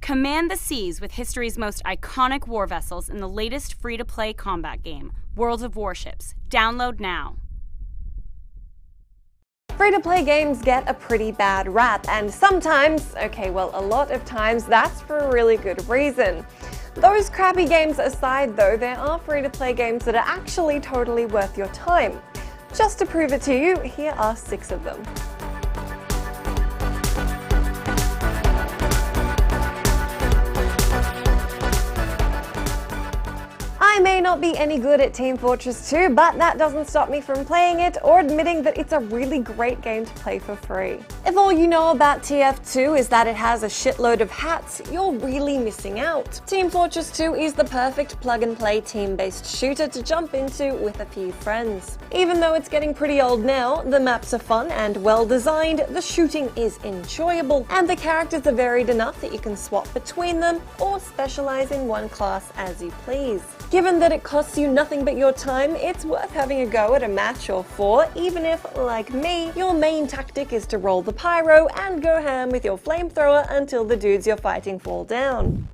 Command the seas with history's most iconic war vessels in the latest free-to-play combat game, World of Warships. Download now. Free-to-play games get a pretty bad rap, and sometimes, a lot of times, that's for a really good reason. Those crappy games aside though, there are free-to-play games that are actually totally worth your time. Just to prove it to you, here are 6 of them. I may not be any good at Team Fortress 2, but that doesn't stop me from playing it or admitting that it's a really great game to play for free. If all you know about TF2 is that it has a shitload of hats, you're really missing out. Team Fortress 2 is the perfect plug-and-play team-based shooter to jump into with a few friends. Even though it's getting pretty old now, the maps are fun and well-designed, the shooting is enjoyable, and the characters are varied enough that you can swap between them or specialize in one class as you please. Given that it costs you nothing but your time, it's worth having a go at a match or 4, even if, like me, your main tactic is to roll the pyro and go ham with your flamethrower until the dudes you're fighting fall down.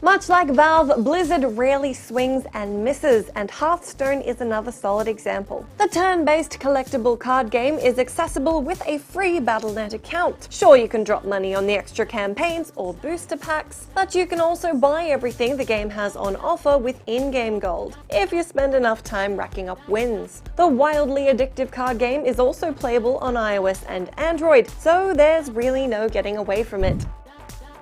Much like Valve, Blizzard rarely swings and misses, and Hearthstone is another solid example. The turn-based collectible card game is accessible with a free Battle.net account. Sure, you can drop money on the extra campaigns or booster packs, but you can also buy everything the game has on offer with in-game gold, if you spend enough time racking up wins. The wildly addictive card game is also playable on iOS and Android, so there's really no getting away from it.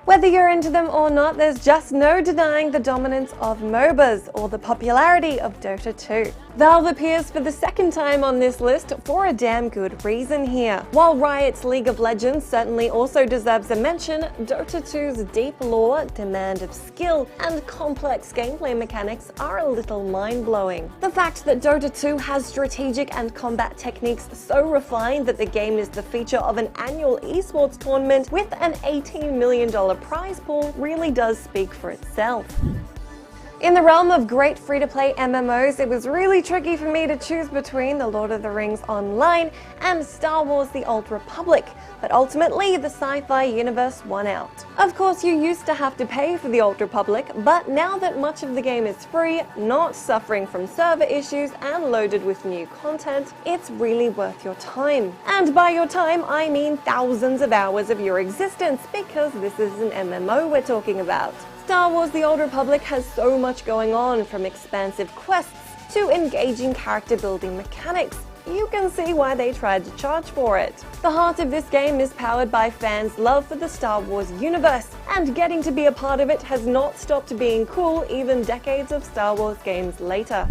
Whether you're into them or not, there's just no denying the dominance of MOBAs, or the popularity of Dota 2. Valve appears for the second time on this list for a damn good reason here. While Riot's League of Legends certainly also deserves a mention, Dota 2's deep lore, demand of skill, and complex gameplay mechanics are a little mind-blowing. The fact that Dota 2 has strategic and combat techniques so refined that the game is the feature of an annual esports tournament with an $18 million prize pool really does speak for itself. In the realm of great free-to-play MMOs, it was really tricky for me to choose between The Lord of the Rings Online and Star Wars: The Old Republic, but ultimately the sci-fi universe won out. Of course, you used to have to pay for The Old Republic, but now that much of the game is free, not suffering from server issues, and loaded with new content, it's really worth your time. And by your time, I mean thousands of hours of your existence, because this is an MMO we're talking about. Star Wars: The Old Republic has so much going on, from expansive quests to engaging character-building mechanics. You can see why they tried to charge for it. The heart of this game is powered by fans' love for the Star Wars universe, and getting to be a part of it has not stopped being cool even decades of Star Wars games later.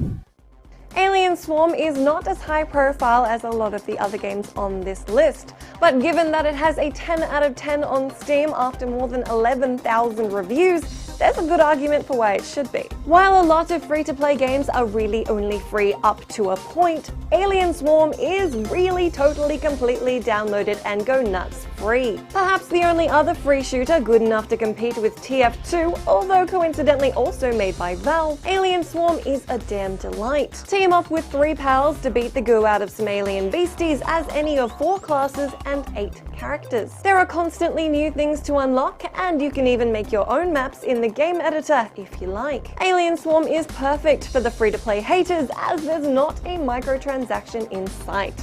Alien Swarm is not as high profile as a lot of the other games on this list, but given that it has a 10 out of 10 on Steam after more than 11,000 reviews, there's a good argument for why it should be. While a lot of free-to-play games are really only free up to a point, Alien Swarm is really totally completely downloaded and go nuts free. Perhaps the only other free shooter good enough to compete with TF2, although coincidentally also made by Valve, Alien Swarm is a damn delight. Team up with 3 pals to beat the goo out of some alien beasties as any of 4 classes and 8 characters. There are constantly new things to unlock, and you can even make your own maps in the game editor if you like. Alien Swarm is perfect for the free-to-play haters, as there's not a microtransaction in sight.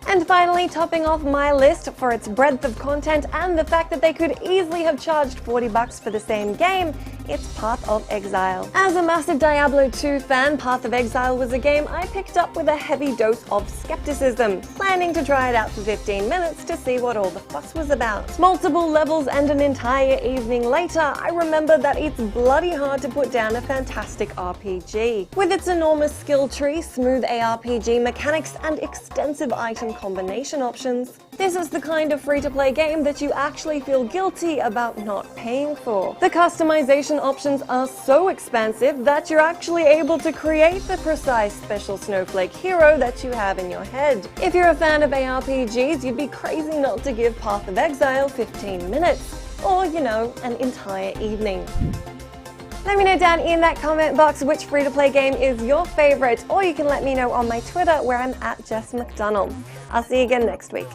And finally, topping off my list for its breadth of content and the fact that they could easily have charged $40 for the same game, it's Path of Exile. As a massive Diablo 2 fan, Path of Exile was a game I picked up with a heavy dose of skepticism, planning to try it out for 15 minutes to see what all the fuss was about. Multiple levels and an entire evening later, I remember that it's bloody hard to put down a fantastic RPG. With its enormous skill tree, smooth ARPG mechanics, and extensive item combination options, this is the kind of free-to-play game that you actually feel guilty about not paying for. The customization options are so expansive that you're actually able to create the precise special snowflake hero that you have in your head. If you're a fan of ARPGs, you'd be crazy not to give Path of Exile 15 minutes, or, an entire evening. Let me know down in that comment box which free-to-play game is your favorite, or you can let me know on my Twitter where I'm @JessMcDonald. I'll see you again next week.